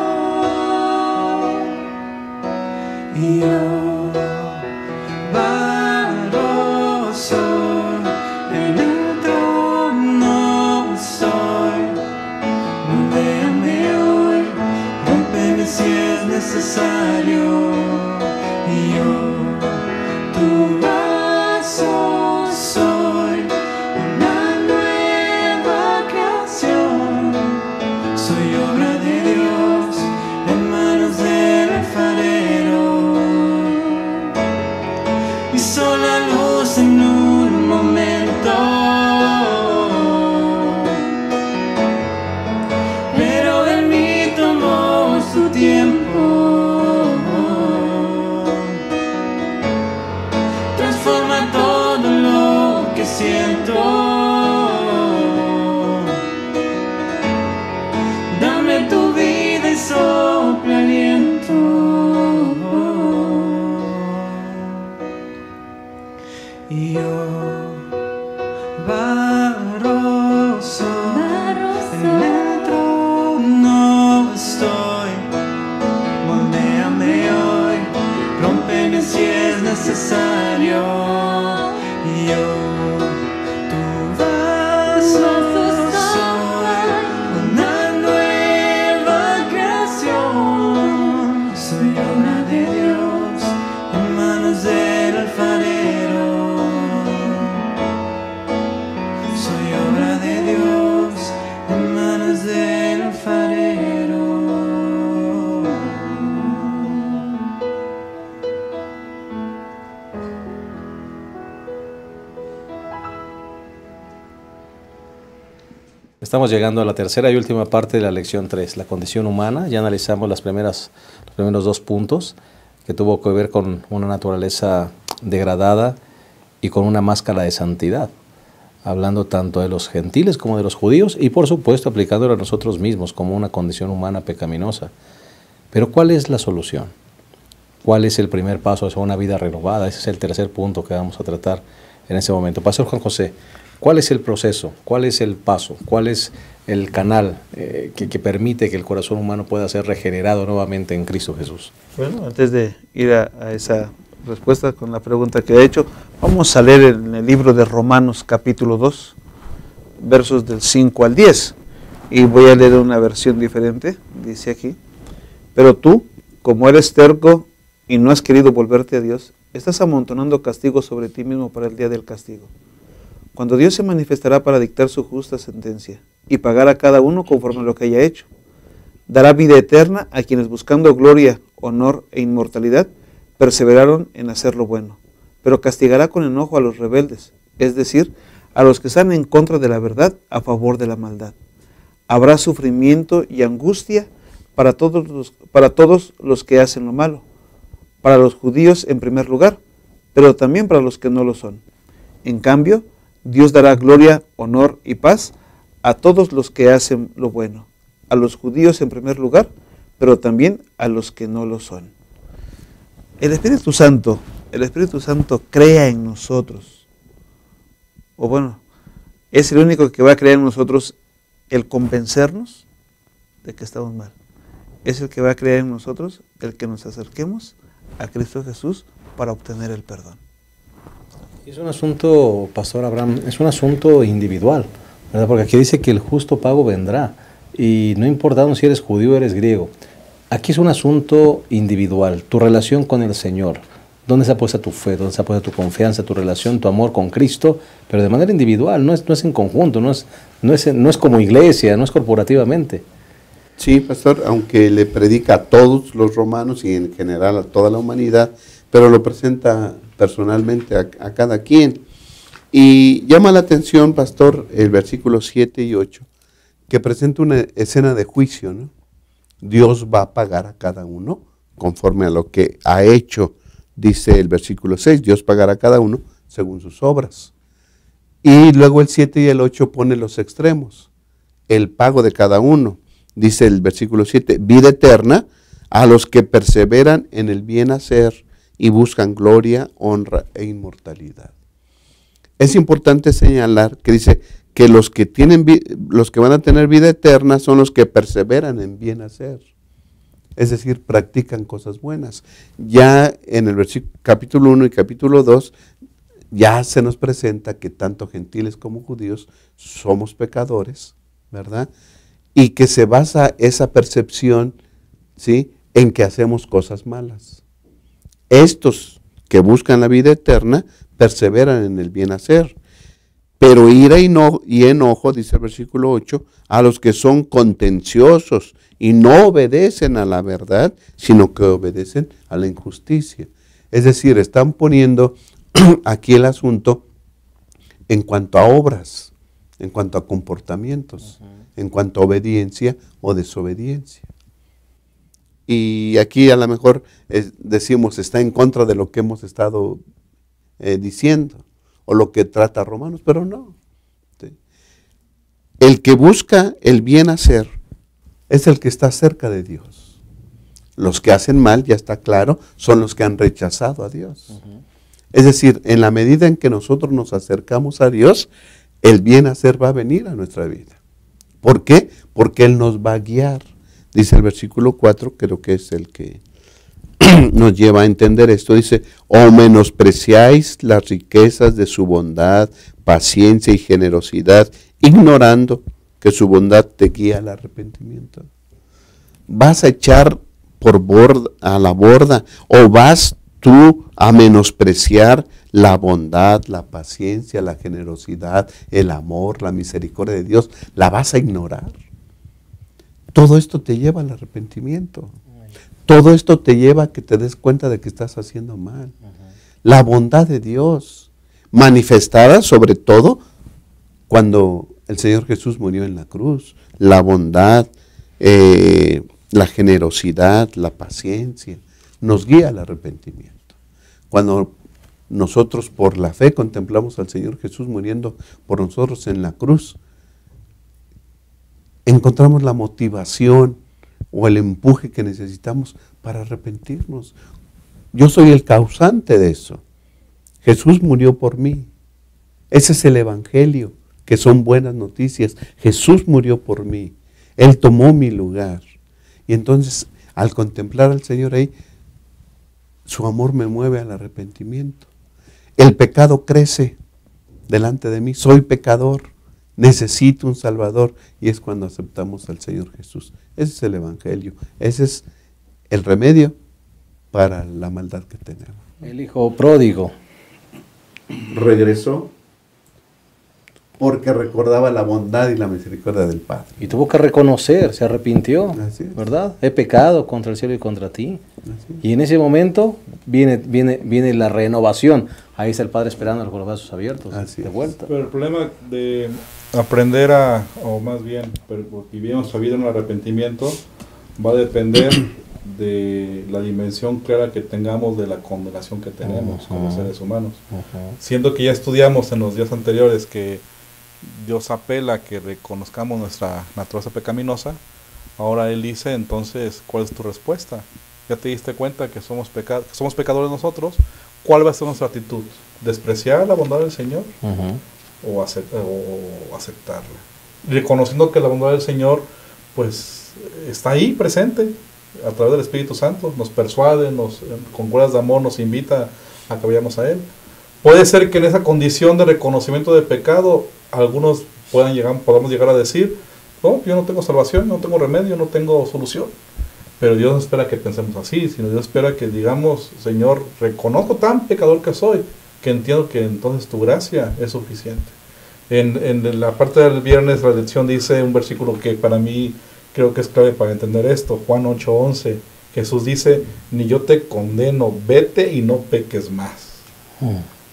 Y yo, barro soy, en el trono soy. Véame hoy, rómpeme si es necesario. Y yo, tu vaso soy, una nueva creación. Soy obra de Dios en manos del alfarero. necesario. Y yo, tu vaso soy, una nueva creación. Soy obra de Dios en manos del alfarero. Soy obra de Dios en manos del alfarero. Estamos llegando a la tercera y última parte de la lección 3, la condición humana. Ya analizamos los primeros 2 puntos, que tuvo que ver con una naturaleza degradada y con una máscara de santidad, hablando tanto de los gentiles como de los judíos y por supuesto aplicándolo a nosotros mismos como una condición humana pecaminosa. Pero ¿cuál es la solución? ¿Cuál es el primer paso hacia una vida renovada? Ese es el tercer punto que vamos a tratar en ese momento. Pastor Juan José, ¿cuál es el proceso? ¿Cuál es el paso? ¿Cuál es el canal que permite que el corazón humano pueda ser regenerado nuevamente en Cristo Jesús? Bueno, antes de ir a esa respuesta con la pregunta que ha hecho, vamos a leer en el libro de Romanos capítulo 2, versos del 5 al 10. Y voy a leer una versión diferente, dice aquí: pero tú, como eres terco y no has querido volverte a Dios, estás amontonando castigo sobre ti mismo para el día del castigo, cuando Dios se manifestará para dictar su justa sentencia y pagar a cada uno conforme a lo que haya hecho. Dará vida eterna a quienes, buscando gloria, honor e inmortalidad, perseveraron en hacer lo bueno, pero castigará con enojo a los rebeldes, es decir, a los que están en contra de la verdad a favor de la maldad. Habrá sufrimiento y angustia para todos los que hacen lo malo, para los judíos en primer lugar, pero también para los que no lo son. En cambio, Dios dará gloria, honor y paz a todos los que hacen lo bueno, a los judíos en primer lugar, pero también a los que no lo son. El Espíritu Santo crea en nosotros, o bueno, es el único que va a crear en nosotros el convencernos de que estamos mal. Es el que va a crear en nosotros el que nos acerquemos a Cristo Jesús para obtener el perdón. Es un asunto, Pastor Abraham, es un asunto individual, ¿verdad? Porque aquí dice que el justo pago vendrá, y no importa si eres judío o eres griego. Aquí es un asunto individual, tu relación con el Señor. ¿Dónde se ha puesto tu fe? ¿Dónde se ha puesto tu confianza, tu relación, tu amor con Cristo? Pero de manera individual, no es en conjunto, no es como iglesia, no es corporativamente. Sí, pastor, aunque le predica a todos los romanos y en general a toda la humanidad, pero lo presenta personalmente a cada quien. Y llama la atención, pastor, el versículo 7 y 8, que presenta una escena de juicio, ¿no? Dios va a pagar a cada uno conforme a lo que ha hecho, dice el versículo 6, Dios pagará a cada uno según sus obras. Y luego el 7 y el 8 pone los extremos, el pago de cada uno. Dice el versículo 7, vida eterna a los que perseveran en el bien hacer y buscan gloria, honra e inmortalidad. Es importante señalar que dice que los que van a tener vida eterna son los que perseveran en bien hacer. Es decir, practican cosas buenas. Ya en el capítulo 1 y capítulo 2 ya se nos presenta que tanto gentiles como judíos somos pecadores, ¿verdad? Y que se basa esa percepción, ¿sí?, en que hacemos cosas malas. Estos que buscan la vida eterna perseveran en el bien hacer. Pero ira y enojo, dice el versículo 8, a los que son contenciosos y no obedecen a la verdad, sino que obedecen a la injusticia. Es decir, están poniendo aquí el asunto en cuanto a obras, en cuanto a comportamientos, en cuanto a obediencia o desobediencia. Y aquí a lo mejor decimos, está en contra de lo que hemos estado diciendo, o lo que trata Romanos, pero no. ¿Sí? El que busca el bien hacer es el que está cerca de Dios. Los que hacen mal, ya está claro, son los que han rechazado a Dios. Es decir, en la medida en que nosotros nos acercamos a Dios, el bien hacer va a venir a nuestra vida. ¿Por qué? Porque Él nos va a guiar. Dice el versículo 4, creo que es el que nos lleva a entender esto. Dice, o menospreciáis las riquezas de su bondad, paciencia y generosidad, ignorando que su bondad te guía al arrepentimiento. ¿Vas a echar a la borda o vas tú a menospreciar la bondad, la paciencia, la generosidad, el amor, la misericordia de Dios? ¿La vas a ignorar? Todo esto te lleva al arrepentimiento. Todo esto te lleva a que te des cuenta de que estás haciendo mal. La bondad de Dios, manifestada sobre todo cuando el Señor Jesús murió en la cruz. La bondad, la generosidad, la paciencia, nos guía al arrepentimiento. Cuando nosotros por la fe contemplamos al Señor Jesús muriendo por nosotros en la cruz, encontramos la motivación o el empuje que necesitamos para arrepentirnos. Yo soy el causante de eso. Jesús murió por mí. Ese es el Evangelio, que son buenas noticias. Jesús murió por mí. Él tomó mi lugar. Y entonces, al contemplar al Señor ahí, su amor me mueve al arrepentimiento. El pecado crece delante de mí. Soy pecador. Necesito un Salvador. Y es cuando aceptamos al Señor Jesús. Ese es el Evangelio. Ese es el remedio para la maldad que tenemos. El hijo pródigo regresó porque recordaba la bondad y la misericordia del Padre. y tuvo que reconocer, se arrepintió, Así es. ¿verdad? He pecado contra el cielo y contra ti. Así es. Y en ese momento viene la renovación. Ahí está el Padre esperando con los brazos abiertos, Así de es. vuelta. Pero el problema de aprender o más bien, vivir nuestra vida en el arrepentimiento, va a depender de la dimensión clara que tengamos de la condenación que tenemos como seres humanos. Siendo que ya estudiamos en los días anteriores que Dios apela a que reconozcamos nuestra naturaleza pecaminosa, ahora Él dice, entonces, ¿cuál es tu respuesta? Ya te diste cuenta que somos pecadores nosotros. ¿Cuál va a ser nuestra actitud? ¿Despreciar la bondad del Señor o aceptarla? Reconociendo que la bondad del Señor pues está ahí presente a través del Espíritu Santo, nos persuade, con cuerdas de amor nos invita a que vayamos a Él. Puede ser que en esa condición de reconocimiento de pecado algunos podamos llegar a decir, no, yo no tengo salvación, no tengo remedio, no tengo solución. Pero Dios no espera que pensemos así, sino Dios espera que digamos, Señor, reconozco tan pecador que soy, que entiendo que entonces tu gracia es suficiente. En la parte del viernes la lección dice un versículo que para mí creo que es clave para entender esto, Juan 8:11. Jesús dice, ni yo te condeno, vete y no peques más.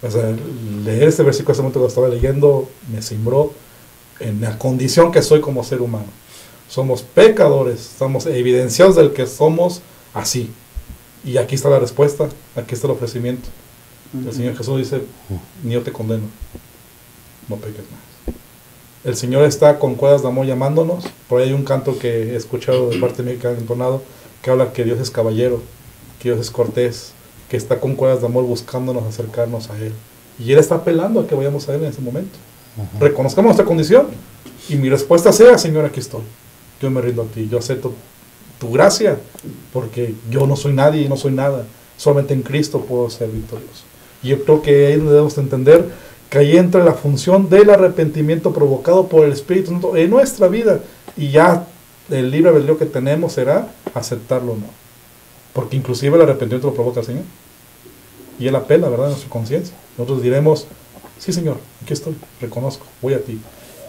O sea, leer este versículo en ese momento que lo estaba leyendo me cimbró en la condición que soy como ser humano. Somos pecadores, estamos evidenciados del que somos así. Y aquí está la respuesta, aquí está el ofrecimiento. El Señor Jesús dice, ni yo te condeno, no peques más. El Señor está con cuerdas de amor llamándonos. Por ahí hay un canto que he escuchado de parte mía que han entonado, que habla que Dios es caballero, que Dios es cortés, que está con cuerdas de amor buscándonos acercarnos a Él. Y Él está apelando a que vayamos a Él en ese momento. Reconozcamos nuestra condición y mi respuesta sea, Señor, aquí estoy. Yo me rindo a ti, yo acepto tu gracia, porque yo no soy nadie y no soy nada. Solamente en Cristo puedo ser victorioso. Y yo creo que ahí debemos entender que ahí entra la función del arrepentimiento provocado por el Espíritu Santo en nuestra vida. Y ya el libre albedrío que tenemos será aceptarlo o no. Porque inclusive el arrepentimiento lo provoca el Señor. Y Él apela, ¿verdad?, a nuestra conciencia. Nosotros diremos, sí, Señor, aquí estoy, reconozco, voy a ti.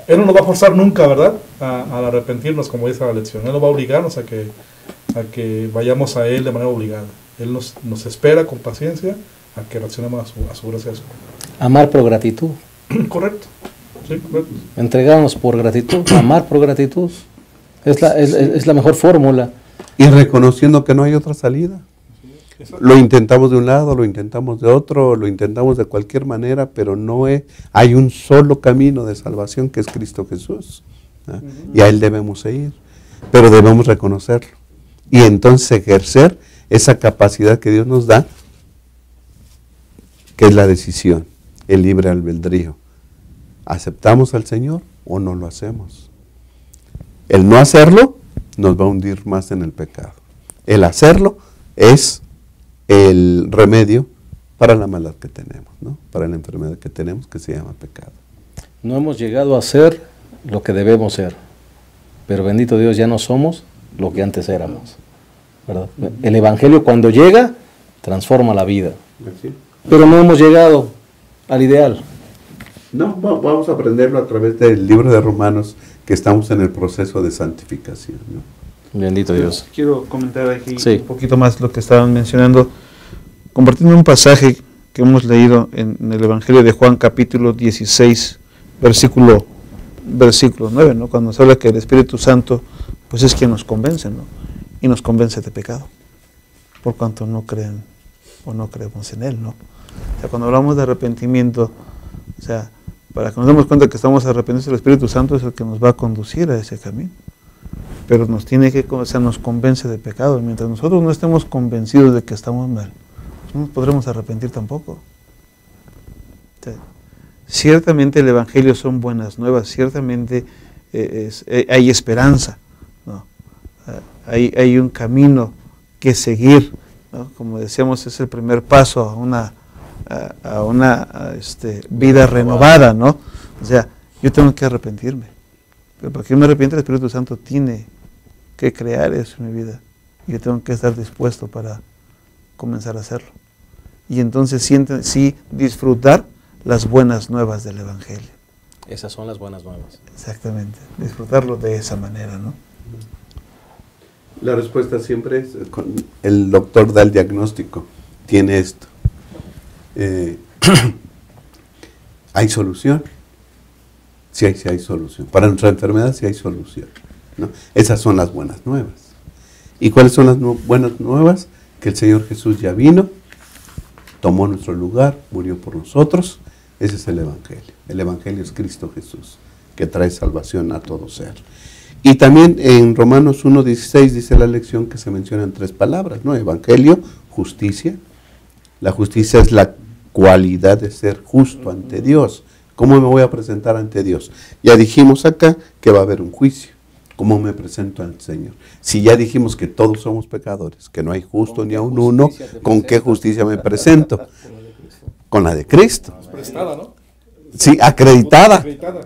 Él no nos va a forzar nunca, ¿verdad?, a arrepentirnos, como dice la lección. Él no va a obligarnos a que vayamos a Él de manera obligada. Él nos espera con paciencia a que reaccionemos a su gracia. Amar por gratitud. Correcto. Sí, correcto. Entregarnos por gratitud, amar por gratitud. Es la mejor fórmula. Y reconociendo que no hay otra salida. Lo intentamos de un lado, lo intentamos de otro, lo intentamos de cualquier manera, pero no hay un solo camino de salvación que es Cristo Jesús. ¿Ah? Y a Él debemos ir, pero debemos reconocerlo. Y entonces ejercer esa capacidad que Dios nos da, que es la decisión, el libre albedrío. ¿Aceptamos al Señor o no lo hacemos? El no hacerlo nos va a hundir más en el pecado. El hacerlo es el remedio para la maldad que tenemos, ¿no? Para la enfermedad que tenemos, que se llama pecado. No hemos llegado a ser lo que debemos ser, pero bendito Dios, ya no somos lo que antes éramos, ¿verdad? El Evangelio cuando llega, transforma la vida, pero no hemos llegado al ideal. No, vamos a aprenderlo a través del libro de Romanos, que estamos en el proceso de santificación, ¿no? Bendito Dios. Quiero comentar aquí Sí. un poquito más lo que estaban mencionando, compartiendo un pasaje que hemos leído en el Evangelio de Juan, capítulo 16, versículo 9, ¿no? Cuando se habla que el Espíritu Santo pues es quien nos convence, ¿no? Y nos convence de pecado, por cuanto no creen o no creemos en Él, ¿no? O sea, cuando hablamos de arrepentimiento, o sea, para que nos demos cuenta que estamos arrepentidos, el Espíritu Santo es el que nos va a conducir a ese camino. Pero nos tiene que, o sea, nos convence de pecado. Y mientras nosotros no estemos convencidos de que estamos mal, pues no nos podremos arrepentir tampoco. O sea, ciertamente el Evangelio son buenas nuevas, ciertamente hay esperanza, ¿no? Hay un camino que seguir, ¿no? Como decíamos, es el primer paso a una vida renovada, ¿no? O sea, yo tengo que arrepentirme. Pero para que yo me arrepienta, el Espíritu Santo tiene que crear eso en mi vida. Y yo tengo que estar dispuesto para comenzar a hacerlo. Y entonces sí disfrutar las buenas nuevas del Evangelio. Esas son las buenas nuevas. Exactamente, disfrutarlo de esa manera, ¿no? La respuesta siempre es, el doctor da el diagnóstico, tiene esto. ¿Hay solución? Sí hay solución. Para nuestra enfermedad sí hay solución, ¿no? Esas son las buenas nuevas. ¿Y cuáles son las buenas nuevas? Que el Señor Jesús ya vino, tomó nuestro lugar, murió por nosotros. Ese es el Evangelio. El Evangelio es Cristo Jesús, que trae salvación a todo ser. Y también en Romanos 1:16 dice la lección que se mencionan 3 palabras, ¿no? Evangelio, justicia. La justicia es la cualidad de ser justo ante Dios. ¿Cómo me voy a presentar ante Dios? Ya dijimos acá que va a haber un juicio. ¿Cómo me presento ante el Señor? Si ya dijimos que todos somos pecadores, que no hay justo ni aun uno, ¿con qué justicia me presento? Con la de Cristo. Prestada, ¿no? Sí, acreditada,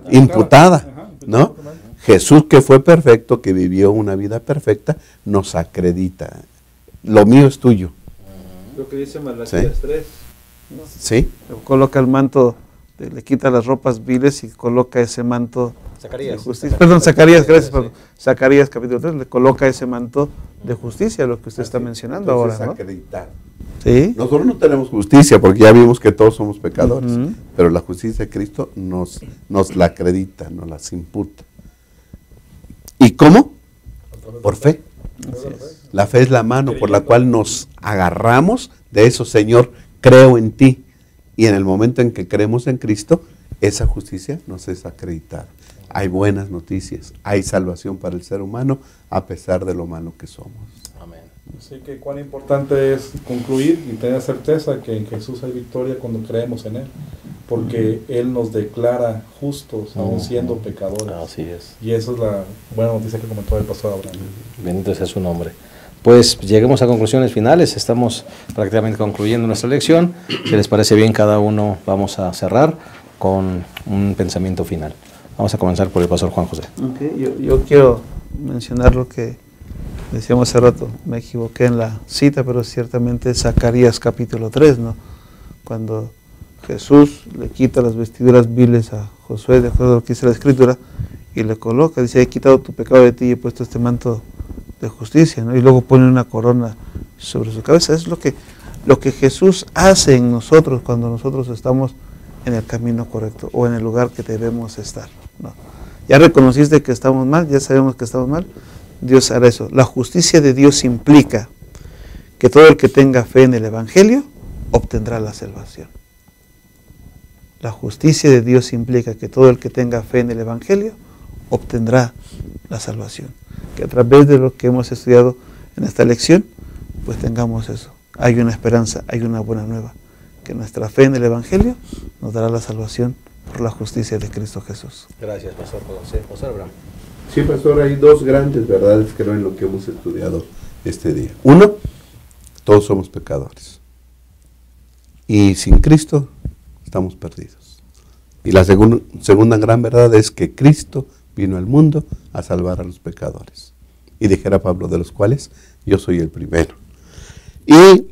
imputada, ¿no? Jesús, que fue perfecto, que vivió una vida perfecta, nos acredita. Lo mío es tuyo. Lo que dice Malaquías 3. ¿Sí? Coloca el manto, le quita las ropas viles y coloca ese manto Zacarías. de justicia. Perdón, Zacarías, gracias. Perdón. Zacarías capítulo 3 le coloca ese manto de justicia, lo que usted está mencionando Entonces, ahora, ¿no? acreditar. Sí. Nosotros no tenemos justicia porque ya vimos que todos somos pecadores, pero la justicia de Cristo nos la acredita, nos las imputa. ¿Y cómo? Por fe. La fe es la mano por la cual nos agarramos de eso, Señor, creo en ti. Y en el momento en que creemos en Cristo, esa justicia nos es acreditada. Hay buenas noticias, hay salvación para el ser humano a pesar de lo malo que somos. Amén. Así que cuán importante es concluir y tener certeza que en Jesús hay victoria cuando creemos en Él, porque Él nos declara justos aún siendo pecadores. Así es. Y esa es la buena noticia que comentó el pastor Abraham. Bendito sea su nombre. Pues lleguemos a conclusiones finales. Estamos prácticamente concluyendo nuestra lección. Si les parece bien, cada uno vamos a cerrar con un pensamiento final. Vamos a comenzar por el pastor Juan José. Okay. Yo quiero mencionar lo que decíamos hace rato. Me equivoqué en la cita, pero ciertamente es Zacarías capítulo 3, ¿no? Cuando Jesús le quita las vestiduras viles a Josué, de acuerdo a lo que dice la Escritura, y le coloca, dice, he quitado tu pecado de ti y he puesto este manto de justicia, ¿no? Y luego pone una corona sobre su cabeza. Es lo que Jesús hace en nosotros cuando nosotros estamos en el camino correcto o en el lugar que debemos estar, ¿no? Ya reconociste que estamos mal, ya sabemos que estamos mal, Dios hará eso. La justicia de Dios implica que todo el que tenga fe en el Evangelio obtendrá la salvación. La justicia de Dios implica que todo el que tenga fe en el Evangelio obtendrá la salvación. Que a través de lo que hemos estudiado en esta lección, pues tengamos eso. Hay una esperanza, hay una buena nueva. Que nuestra fe en el Evangelio nos dará la salvación por la justicia de Cristo Jesús. Gracias, pastor José. Pastor Abraham. Sí, pastor, hay 2 grandes verdades, creo, en lo que hemos estudiado este día. Uno, Todos somos pecadores. Y sin Cristo estamos perdidos. Y la segunda gran verdad es que Cristo vino al mundo a salvar a los pecadores. Y dijera Pablo, de los cuales yo soy el primero. Y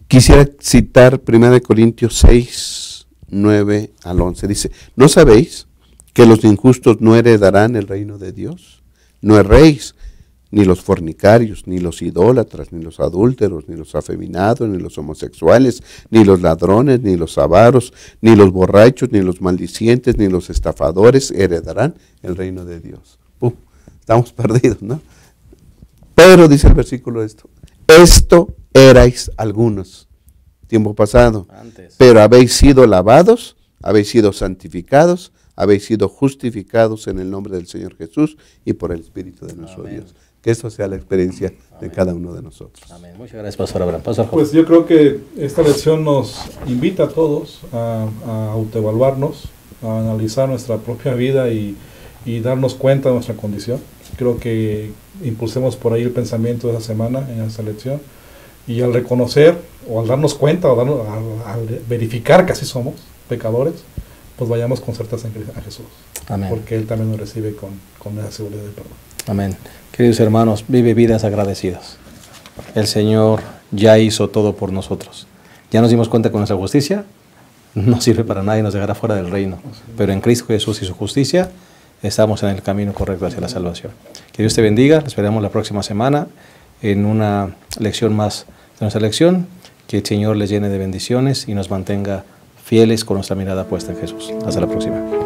quisiera citar 1 Corintios 6, 9 al 11. Dice, ¿no sabéis que los injustos no heredarán el reino de Dios? No erréis, ni los fornicarios, ni los idólatras, ni los adúlteros, ni los afeminados, ni los homosexuales, ni los ladrones, ni los avaros, ni los borrachos, ni los maldicientes, ni los estafadores heredarán el reino de Dios. Estamos perdidos, ¿no? Pero dice el versículo esto erais algunos, tiempo pasado, antes. Pero habéis sido lavados, habéis sido santificados, habéis sido justificados en el nombre del Señor Jesús y por el Espíritu de nuestro Amén. Dios. Que eso sea la experiencia Amén. De cada uno de nosotros. Amén. Muchas gracias, Pastor Abraham. Pastor pues yo creo que esta lección nos invita a todos a autoevaluarnos, a analizar nuestra propia vida y darnos cuenta de nuestra condición. Creo que impulsemos por ahí el pensamiento de esa semana en esta lección. Y al reconocer, o al darnos cuenta, o al verificar que así somos, pecadores, pues vayamos con certeza a Jesús. Amén. Porque Él también nos recibe con esa seguridad de perdón. Amén. Queridos hermanos, vive vidas agradecidas. El Señor ya hizo todo por nosotros. Ya nos dimos cuenta que nuestra justicia no sirve para nada y nos dejará fuera del reino. Pero en Cristo Jesús y su justicia estamos en el camino correcto hacia la salvación. Que Dios te bendiga. Nos veremos la próxima semana en una lección más de nuestra lección. Que el Señor les llene de bendiciones y nos mantenga fieles con nuestra mirada puesta en Jesús. Hasta la próxima.